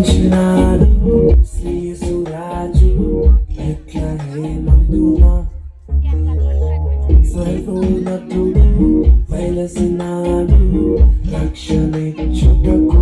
జన్మించినాడు శ్రీసురాజు ఎట్ల హేమంతున సర్వోన్నతుడు వెలసినాడు రక్షణిచ్చుటకు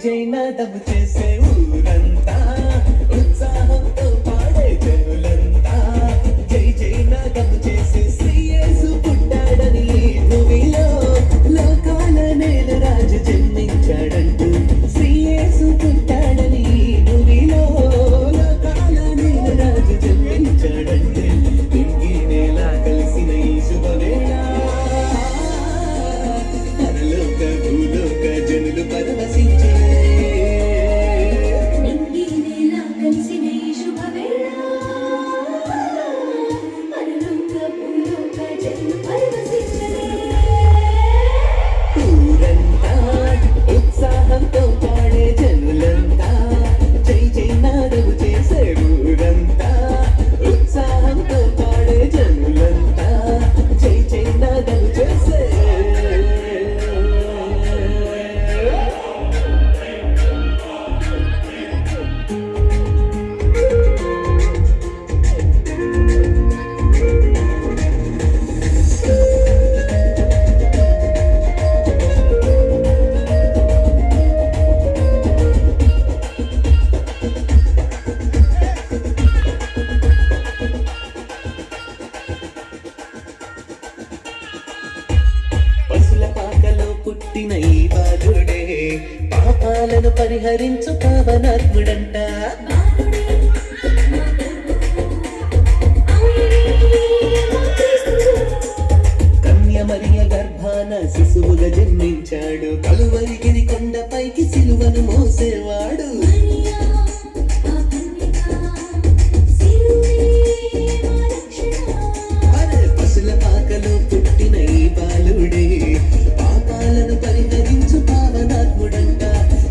జై నాదము చేసే ఊరంతా ఉత్సాహంతో పాడే జనులంతా జై జై నాదము చేసే శ్రీయేసు పుట్టాడని ఈ భూమిలో లోకాల నేల రాజు జన్మించాడంటూ శ్రీయేసు పుట్టాడని ఈ భూమిలో లోకాల నేల రాజు జన్మించాడంటే నింగి నేల కలిసిన ఈ శుభవేళ పరలోక భూలోక జనులు పరవశించే నింగి నేల కలిసిన ఈ శుభవేళ పరలోక భూలోక జనులు పరవశించే ఊరంతా ఉత్సాహంతో పాడే జనులంతా జై జై నాదము చేసే ఊరంతా ఉత్సాహంతో పాడే జనులంతా జై జై నాదము చేసే పశుల పాకలో పుట్టిన ఈ బాలుడే పాపాలను పరిహరించు పావనాత్ముడంట కన్య మరియ గర్భాన శిశువుగా జన్మించాడు కలువరిగిరి కొండపైకి సిలువను మోసేవాడు అరే పశుల పాకలో పుట్టిన ఈ బాలుడే పాపాలను పరిహరించు పావనాత్ముడంట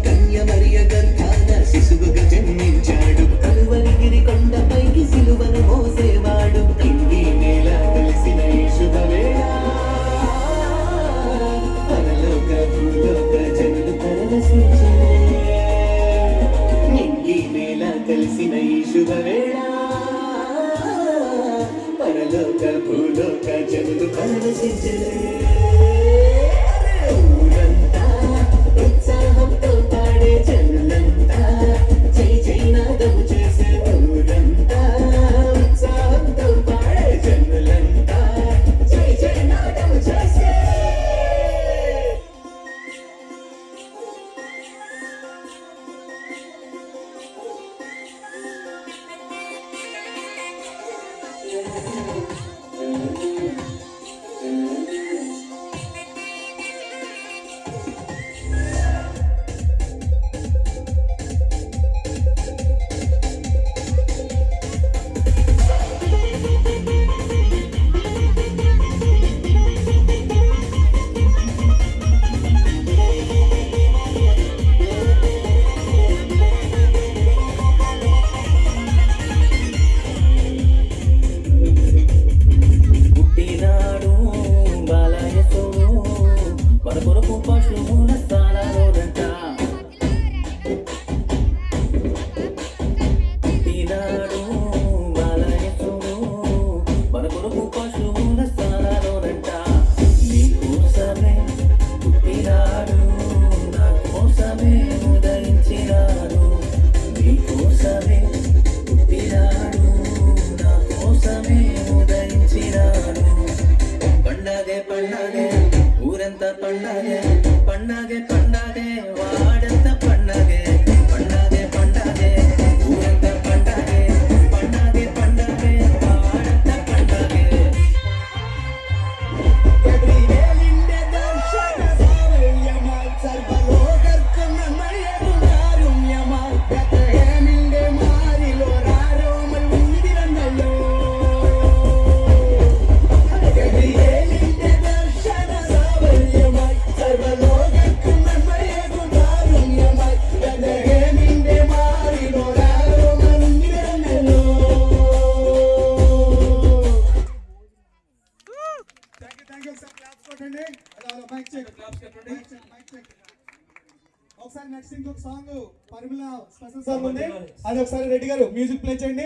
కన్య మరియ గర్భాన శిశువుగా జన్మించాడు కలువరిగిరి కొండపైకి సిలువను మోసేవాడు ఇంగి నేల కలిసిన ఈ శుభవేళ పరలోక భూలోక జనులు పరవశించే నింగి నేల కలిసిన ఈ శుభవేళ పరలోక భూలోక జనులు పరవశించే ఊరంతా ఉత్సాహంతో పాడే జనులంతా జై జై నాదము చేసే ఊరంతా ఉత్సాహంతో పాడే జనులంతా జై జై నాదము చేసే పుట్టినాడు బాలయేసుడు మన కొరకు పశువుల స్థానాలోనంట పుట్టినాడు బాలయేసుడు మన కొరకు పశువుల స్థానాలోనంట నీ కోసమే పుట్టినాడు నా కోసమే ఉదయించినాడు నీ కోసమే పుట్టినాడు నా కోసమే ఉదయించినాడు పండగే పండగే ఊరంతా పండగే పండగే పండగే వాడంతా పండగే పండగే పండగే ఊరంతా పండగే పండగే పండగే వాడంతా పండగే ഗബ്രിയേലിന്റെ ദർശന സാരല്യമായി സർവ്വലോകർക്കും നന്മയേകുകാരുണ്യമായി ബത്ലഹേമിന്റെ മാറിലൊരാരോമൽ ഉയർന്നല്ലോ ഗബ്രിയേലിന്റെ ദർശന സാരല്യമായി സർവ്വലോകർക്കും നന്മയേകുകാരുണ്യമായി ബത്ലഹേമിന്റെ മാറിലൊരാരോമൽ ഉയർന്നല്ലോ. థ్యాంక్ యూ సార్ క్లాప్స్ కొట్టండి మైక్ చెక్ ఒకసారి నెక్స్ట్ ఇంకొక సాంగ్ పరిమళ స్పెషల్ సాంగ్ ఉంది అది ఒకసారి రెడ్డి గారు మ్యూజిక్ ప్లే చేయండి.